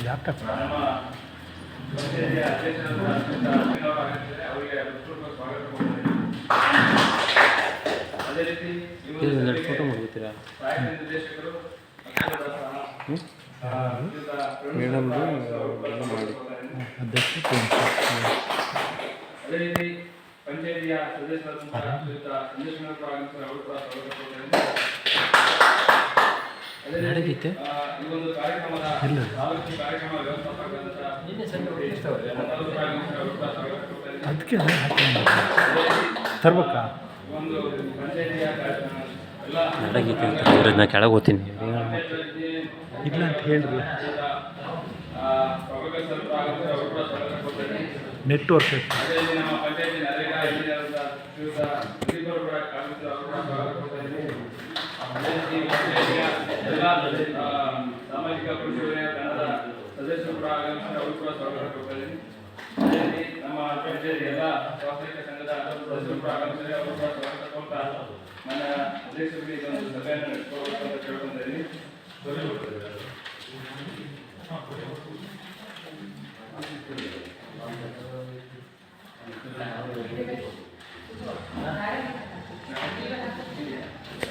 Laptop photo ಮಾಡ್ಕೊತೀರಾ ಮೇಡಮ್ದು ಎಲ್ಲ ಮಾಡಿ ಅದೇ ರೀತಿ ಪಂಚಾಯತಿಯ ನಡೆದಿತ್ತೆ ಈ ಒಂದು ಕಾರ್ಯಕ್ರಮದ ಕಾರ್ಯಕ್ರಮ ಅದಕ್ಕೆ ತರ್ಬೇಕಾ ಒಂದು ಪಂಚಾಯತಿಯ ಎಲ್ಲ ನಡೆಗೀತೆ ಅಂತ ನಾ ಕೆಳಗೆ ಹೋಗ್ತೀನಿ ಇಲ್ಲ ಅಂತ ಹೇಳಿದ್ವಿ ನೆಟ್ವರ್ಕ್ ಅದೇ ನಮ್ಮ ಪಂಚಾಯತಿ ನರೇಗಾ ಇಂಜಿನಿಯರ್ ಅಂತ ಶ್ರೀಯುತ ಸುದೀಪ್ ಅವರು ಕೂಡ ಕಾರ್ಮಿಕರು ಅವರು ಕೂಡ ಸ್ವಾಗತ ಕೊಡ್ತಾ ಇದ್ದೀನಿ. ಅದೇ ರೀತಿ ಪಂಚಾಯತಿಯ ಎಲ್ಲ ಸಾಮಾಜಿಕ ಕೃಷಿ ವಲಯ ತಂಡದ ಸದಸ್ಯರು ಕೂಡ ಆಗಮಿಸಿ ಅವರು ಕೂಡ ಸ್ವಾಗತ ಕೊಡ್ತಾ ಇದ್ದೀನಿ. ಅದೇ ರೀತಿ ನಮ್ಮ ಪಂಚಾಯತಿ ಎಲ್ಲ ಸ್ವಾಸ್ಥ್ಯ ಸಂಘದ ಸದಸ್ಯರು ಕೂಡ ಆಗಮಿಸಿ ಅವರು ಕೂಡ ಸ್ವಾಗತ ಕೊಡ್ತಾ ನನ್ನ ಅಧ್ಯಕ್ಷರಿಗೆ ಇದೊಂದು ಸಭೆಯನ್ನು ನಡೆಸಿಕೊಡಬೇಕು ಅಂತ ಕೇಳ್ಕೊತಾ ಇದ್ದೀನಿ.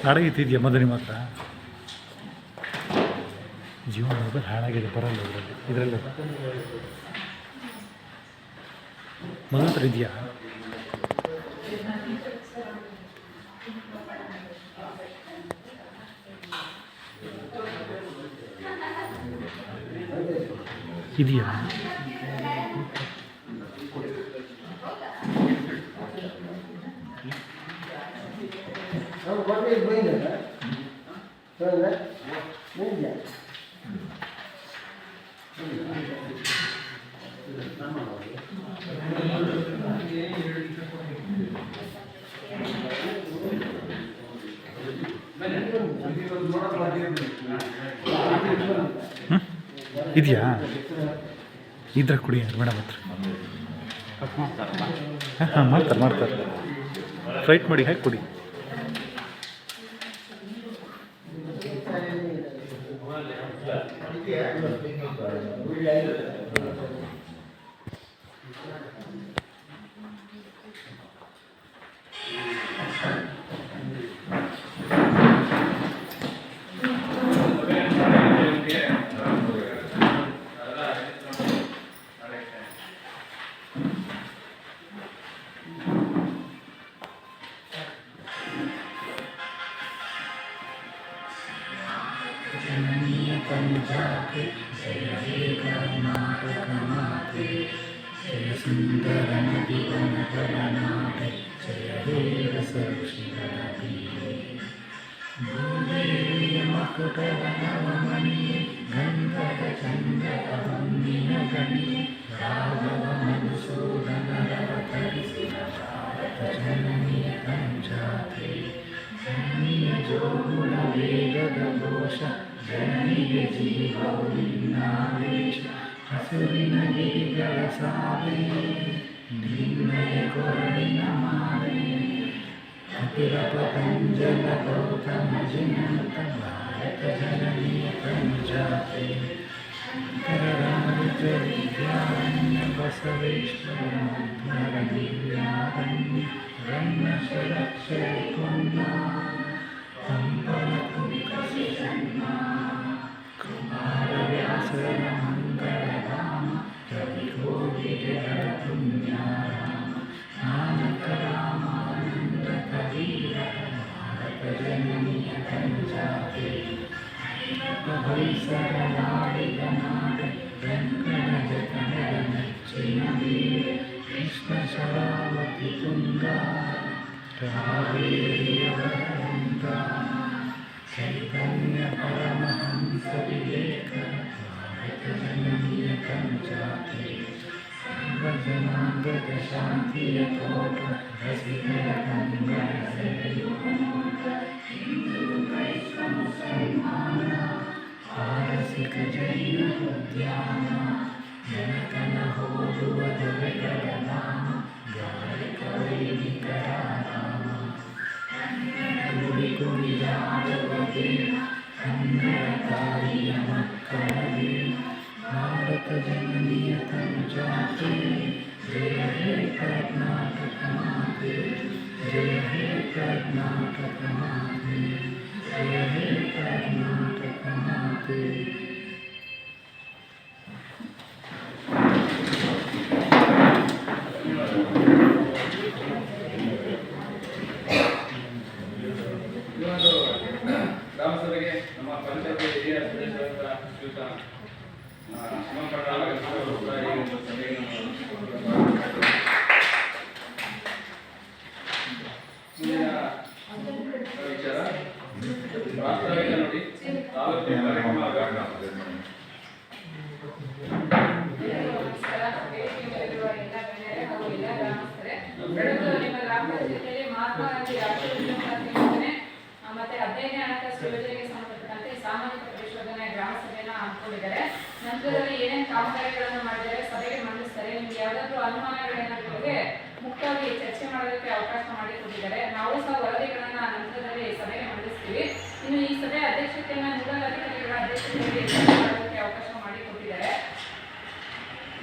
ಹಾಳಾಗಿತ್ತಿದೆಯಾ ಮೊದಲು ಮಾತ್ರ ಜೀವನ ಮೊಬೈಲ್ ಹಾಳಾಗಿದೆ ಬರಲ್ಲ ಇದರಲ್ಲಿ ಮೊದಲ ಹತ್ರ ಇದೆಯಾ ಇದೆಯಾ ಇದೆಯಾ ಇದ್ರೆ ಕುಡಿ ಮೇಡಮ್ ಹತ್ರ ಹಾಂ ಮಾಡ್ತಾರೆ ಫ್ರೈಟ್ ಮಾಡಿ ಹಾಕಿ ಕುಡಿ पंजाबी जय कर्नाटक माते जय सुंदर नदी वननाटे जय वीर सक्षिणी भूदेवी मकुटव नवमणि गंधक चंदक वंदिन गणि राघव मधुसूदन रवतरिसि भारत जननी पंजाते जननी जो गुण वेद घोष ಜನನಿಗೆ ಜೀವವಿನ್ನಾವೇಶ ಹಸುರಿನ ಗಿರಿಗಳ ಸಾವೆ ನಿನ್ನಯ ಕೊರಳಿನ ಮಾವೆ ಕಪಿಲ ಪತಂಜಲ ಗೌತಮ ಜಿನಂತ ಭಾರತ ಜನನಿಯ ಪಂಜಾತೆ ಶಂಕರಾರ್ಯ ವಿದ್ಯಾರಣ್ಯ ಬಸವೇಶ್ವರ ಮಧ್ವರ ದಿವ್ಯಾರಣ್ಯ ರಣ್ಯ ಸುರಕ್ಷಯ ಪುಣ್ಯ ಕಂಪನ ಕುಮಾರವ್ಯಾಸರ ಮಂಗಳಧಾಮ ಕವಿಗೋಗಿ ಜಗದ ಪುಣ್ಯಾರಾಮ ನಾನಕ ರಾಮಾನಂದ ಕಬೀರ ಭಾರತ ಜನನಿಯ ಪಂಜಾಬೆ ಹೊಯ್ಸಳ ನಾಡಿದ ನಾಡ ವೆಂಕಟ ಜಗನದ ನೆಚ್ಚಿನ ವೀರ ಕೃಷ್ಣ ಶರಾವತಿ ತುಂಗ ಕಾವೇರಿಯವರಂಗ ಚೈತನ್ಯ ಪರಮಹಂಸ ವಿವೇಕ ಭಾರತ ಜನನಿಯ ಪಂಜಾತೆ ಸರ್ವಜನಾಂಗದ ಶಾಂತಿಯ ತೋಟ ರಸಿಕರ ಕಂಗಳ ಸೆಳೆಯುವ ಹಿಂದೂ ಕ್ರೈಸ್ತ ಮುಸಲ್ಮಾನ ಪಾರಸಿಕ ಜೈನ ಉದ್ಯಾನ ಜನಕನ ಹೋಲುವ ದೊರೆಗಳ ನಾಮ ಗಾಯಕ ವೈದಿಕರ ನಾಮ ಗುರಿಯಾದವರೇ ಕನ್ನಡ ತಾಯಿಯ ಮಕ್ಕಳೇ ಭಾರತ ಜನನಿಯ ತನುಜಾತೆ ಜಯ ಹೇ ಕರ್ನಾಟಕ ಮಾತೆ ಜಯ ಹೇ ಕರ್ನಾಟಕ ಮಾತೆ ಜಯ ಹೇ ಕರ್ನಾಟಕ ಮಾತೆ. ಇವತ್ತು ಗ್ರಾಮ ಸಭೆಗೆ ನಮ್ಮ ಪಂಚಾಯತಿ ಹಿರಿಯ ಸದಸ್ಯರಾದ ಶ್ರೀಯುತ ಶಿವಪಟ್ಟ ಅವರು ಕೂಡ ಈ ಒಂದು ಸಭೆಗೆ ಮುಂದಿನ ವಿಚಾರ ವಾಸ್ತವಿಕ ನೋಡಿ ತಾಲೂಕು ಕಾರ್ಯಕ್ರಮ ಮತ್ತೆ 15ನೇ ಹಣಕಾಸು ಯೋಜನೆಗೆ ಸಂಬಂಧಪಟ್ಟಂತೆ ಸಾಮಾಜಿಕ ಪರಿಶೋಧನೆ ಗ್ರಾಮ ಸಭೆಯನ್ನು ಹಮ್ಮಿಕೊಂಡಿದ್ದಾರೆ. ನಂತರದಲ್ಲಿ ಏನೇನು ಕಾಮಗಾರಿಗಳನ್ನು ಮಾಡಿದರೆ ಸಭೆಗೆ ಮಂಡಿಸ್ತಾರೆ. ನಿಮ್ಗೆ ಯಾವುದಾದ್ರೂ ಅನುಮಾನಗಳೇನಾದ್ರೆ ಮುಕ್ತವಾಗಿ ಚರ್ಚೆ ಮಾಡೋದಕ್ಕೆ ಅವಕಾಶ ಮಾಡಿಕೊಟ್ಟಿದ್ದಾರೆ. ನಾವು ಸಹ ವರದಿಗಳನ್ನ ನಂತರದಲ್ಲಿ ಸಭೆಗೆ ಮಂಡಿಸ್ತೀವಿ. ಇನ್ನು ಈ ಸಭೆ ಅಧ್ಯಕ್ಷತೆಯನ್ನು ನೋಡಲ್ ಅಧಿಕಾರಿಗಳ ಅಧ್ಯಕ್ಷತೆಯಲ್ಲಿ ಮಾಡೋದಕ್ಕೆ ಅವಕಾಶ ಮಾಡಿಕೊಟ್ಟಿದ್ದಾರೆ.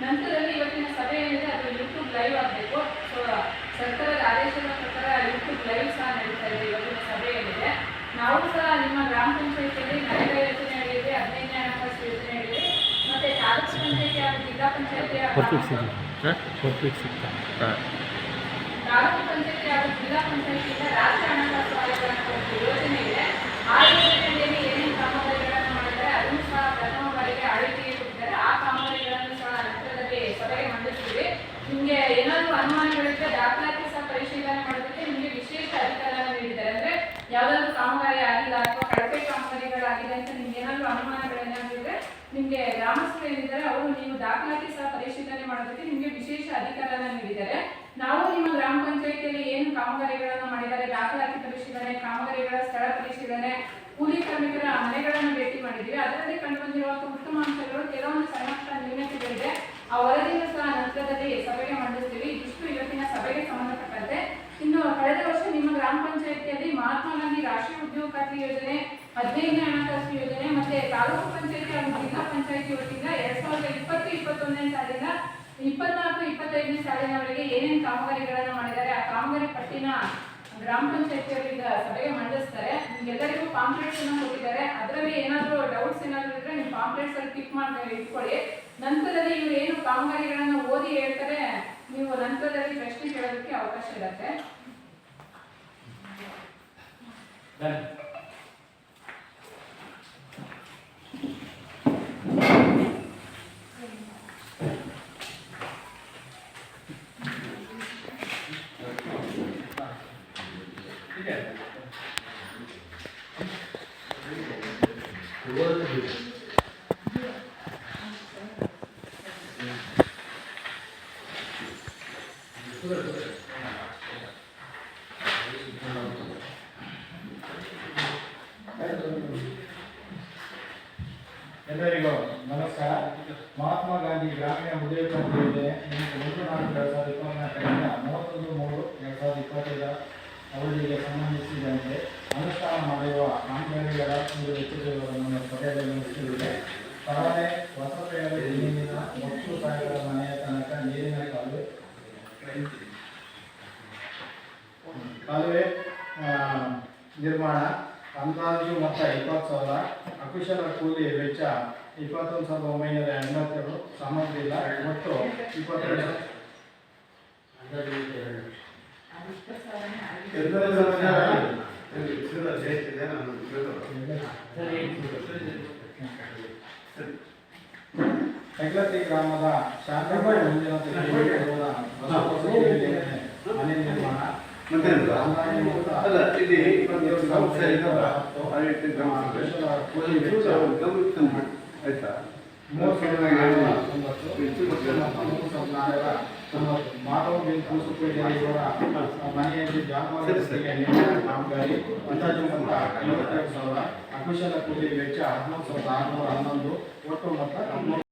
ನಂತರದಲ್ಲಿ ಇವತ್ತಿನ ಸಭೆ ಏನಿದೆ ಅದು ಯೂಟ್ಯೂಬ್ ಲೈವ್ ಆಗಬೇಕು. ಸೊ ಸರ್ಕಾರದ ಆದೇಶದ ಪ್ರಕಾರ ಯೂಟ್ಯೂಬ್ ಲೈವ್ ಸಹ ನಡೀತಾ ಇದೆ. ಇವತ್ತಿನ ಸಭೆ ಏನಿದೆ ನಾವು ಸಹ ನಿಮ್ಮ ಗ್ರಾಮ ಪಂಚಾಯತಿಯಲ್ಲಿ ನರೇಗಾ ಯೋಜನೆ ಆಗಿದೆ, 15ನೇ ಹಣಕಾಸು ಯೋಜನೆ ಆಗಿದೆ, ಮತ್ತೆ ತಾಲೂಕು ಪಂಚಾಯತಿ ಹಾಗೂ ಜಿಲ್ಲಾ ಪಂಚಾಯತಿಯ ತಾಲೂಕು ಪಂಚಾಯತಿ ಹಾಗೂ ಜಿಲ್ಲಾ ಪಂಚಾಯತಿಯಿಂದ ರಾಜ್ಯ ಹಣಕಾಸು ಆಯೋಗಗಳ ಯೋಜನೆ ಇದೆ. ಆ ಯೋಜನೆಯಲ್ಲಿ ಏನೇನು ಕಾಮಗಾರಿಗಳನ್ನು ಮಾಡಿದ್ದಾರೆ ಅದನ್ನು ಸಹ ಪ್ರಥಮ ಬಾರಿಗೆ ಆಳ್ವಿಕೆಗೆ ಕೊಟ್ಟಿದ್ದಾರೆ. ಆ ಕಾಮಗಾರಿಗಳನ್ನು ಸಹ ನಂತರದಲ್ಲಿ ಸಭೆಗೆ ಮಂಡಿಸ್ತೀವಿ. ನಿಮಗೆ ಏನಾದರೂ ಅನುಮಾನಗಳಿದ್ರೆ ದಾಖಲಾತಿ ಸಹ ಪರಿಶೀಲನೆ ಮಾಡೋದಕ್ಕೆ ನಿಮಗೆ ವಿಶೇಷ ಅಧಿಕಾರವನ್ನು ನೀಡಿದ್ದಾರೆ. ಅಂದ್ರೆ ಯಾವುದಾದ್ರೂ ಕಾಮಗಾರಿ ಆಗಿಲ್ಲ ಅಥವಾ ಕಳಪೆ ಕಾಮಗಾರಿಗಳಾಗಿದೆ ಅಂತ ನಿಮ್ಗೆ ಏನಾದರೂ ಅನುಮಾನಗಳೇನಾಗಿದ್ರೆ ನಿಮಗೆ ಗ್ರಾಮಸ್ಥರು ಏನಿದ್ದಾರೆ ಅವರು ನೀವು ದಾಖಲಾತಿ ಸಹ ಪರಿಶೀಲನೆ ಮಾಡೋದಕ್ಕೆ ನಿಮಗೆ ವಿಶೇಷ ಅಧಿಕಾರವನ್ನು ನೀಡಿದ್ದಾರೆ. ನಾವು ನಿಮ್ಮ ಗ್ರಾಮ ಪಂಚಾಯತಿಯಲ್ಲಿ ಏನು ಕಾಮಗಾರಿಗಳನ್ನು ಮಾಡಿದ್ದಾರೆ, ದಾಖಲಾತಿ ಪರಿಶೀಲನೆ, ಕಾಮಗಾರಿಗಳ ಸ್ಥಳ ಪರಿಶೀಲನೆ, ಕೂಲಿ ಕಾರ್ಮಿಕರ ಮನೆಗಳನ್ನು ಭೇಟಿ ಮಾಡಿದ್ದೀವಿ. ಅದರಲ್ಲಿ ಕಂಡುಬಂದಿರುವ ಉತ್ತಮ ಅಂಶಗಳು, ಕೆಲವೊಂದು ಸಣ್ಣ ಪುಟ್ಟ ನ್ಯೂನತೆಗಳಿದೆ. ಆ ವರದಿಯನ್ನು ಸಹ ನಂತರದಲ್ಲಿ ಸಭೆಗೆ ಮಂಡಿಸ್ತೀವಿ. ಇದಿಷ್ಟು ಇವತ್ತಿನ ಸಭೆಗೆ ಸಂಬಂಧಪಟ್ಟಂತೆ. ಇನ್ನು ಕಳೆದ ವರ್ಷ ನಿಮ್ಮ ಗ್ರಾಮ ಪಂಚಾಯತಿಯಲ್ಲಿ ಮಹಾತ್ಮ ಗಾಂಧಿ ರಾಷ್ಟ್ರೀಯ ಉದ್ಯೋಗ ಖಾತ್ರಿ ಯೋಜನೆ, 15ನೇ ಹಣಕಾಸು ಯೋಜನೆ ಮತ್ತೆ ತಾಲೂಕು ಪಂಚಾಯತಿ ಹಾಗೂ ಜಿಲ್ಲಾ ಪಂಚಾಯತಿ ವತಿಯಿಂದ 2020-21ನೇ ಸಾಲಿನ 24-25ನೇ ಸಾಲಿನವರೆಗೆ ಏನೇನು ಕಾಮಗಾರಿಗಳನ್ನು ಮಾಡಿದ್ದಾರೆ ಆ ಕಾಮಗಾರಿ ಪಟ್ಟಿನ ಗ್ರಾಮ ಪಂಚಾಯತಿಯವರಿಂದ ಸಭೆಗೆ ಮಂಡಿಸ್ತಾರೆ. ನಿಮ್ಗೆಲ್ಲರಿಗೂ ಪಾಂಪ್ಲೆಟ್ಸ್ ಅನ್ನು ಕೊಟ್ಟಿದ್ದಾರೆ. ಅದರಲ್ಲಿ ಏನಾದರೂ ಡೌಟ್ಸ್ ಏನಾದರೂ ಇದ್ರೆ ನಿಮ್ಮ ಪಾಂಪ್ಲೆಟ್ಸ್ ಅಲ್ಲಿ ಟಿಕ್ ಮಾಡಿ ಇಟ್ಕೊಳ್ಳಿ. ನಂತರದಲ್ಲಿ ಇವರು ಏನು ಕಾಮಗಾರಿಗಳನ್ನು ಓದಿ ಹೇಳ್ತಾರೆ ನೀವು ನಂತರದಲ್ಲಿ ಪ್ರಶ್ನೆ ಕೇಳೋದಕ್ಕೆ ಅವಕಾಶ ಇರುತ್ತೆ. ಎಲ್ಲರಿಗೂ ನಮಸ್ಕಾರ. ಮಹಾತ್ಮ ಗಾಂಧಿ ಗ್ರಾಮೀಣ ಉದ್ಯೋಗ ಖಾತ್ರಿ ಯೋಜನೆ 1-4-2024ರಿಂದ 31-3-2025 ಅವಧಿಗೆ ಸಂಬಂಧಿಸಿದಂತೆ ಅನುಷ್ಠಾನ ಮಾಡಿರುವ ಕಾಮಗಾರಿಗಳ ವೆಚ್ಚಗಳನ್ನು ಪಡೆಯಲಿದೆ. ಪರವಾನೆ ವಸತಿಯಲ್ಲಿ ನೀರಿನ 10,000 ಮನೆಯ ತನಕ ನೀರಿನ ಕಾಲುವೆ ನಿರ್ಮಾಣ ಅಂದಾಜು ಮೊತ್ತ 20,000. ಅಕುಶಲ ಕೂಲಿ ವೆಚ್ಚ 21,982. ಸಾಮಗ್ರಿ ಇಲ್ಲ. ಒಟ್ಟು 22 ಹೆಗ್ಲತ್ತಿ ಗ್ರಾಮದ ಶಾಂತಪುರ ಮುಂದಿನ ಮನೆ ನಿರ್ಮಾಣ ಮಾಧವ ಕೂಸುಪೇಟೆಯವರ ಮನೆಯಲ್ಲಿ ಜಾನುವಾರು ಕಾಮಗಾರಿ ಅಂದಾಜು ಮೊತ್ತ 52,000. ಅಕುಶಲ ಕೂಲಿ ವೆಚ್ಚ 13,611. ಒಟ್ಟು ಮೊತ್ತ